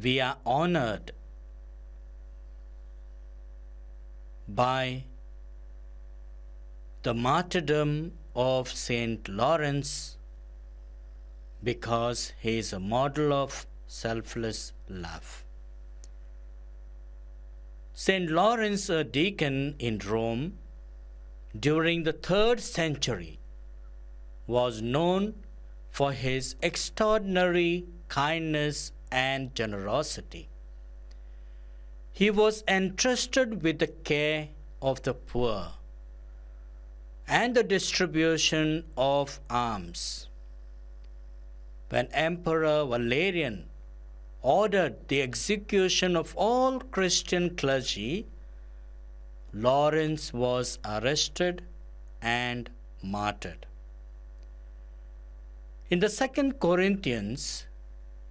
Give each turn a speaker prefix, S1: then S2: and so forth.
S1: we are honored by the martyrdom of Saint Lawrence because he is a model of selfless love. Saint Lawrence, a deacon in Rome during the 3rd century, was known for his extraordinary kindness and generosity. He was entrusted with the care of the poor and the distribution of alms. When Emperor Valerian ordered the execution of all Christian clergy, Lawrence was arrested and martyred. In the 2nd Corinthians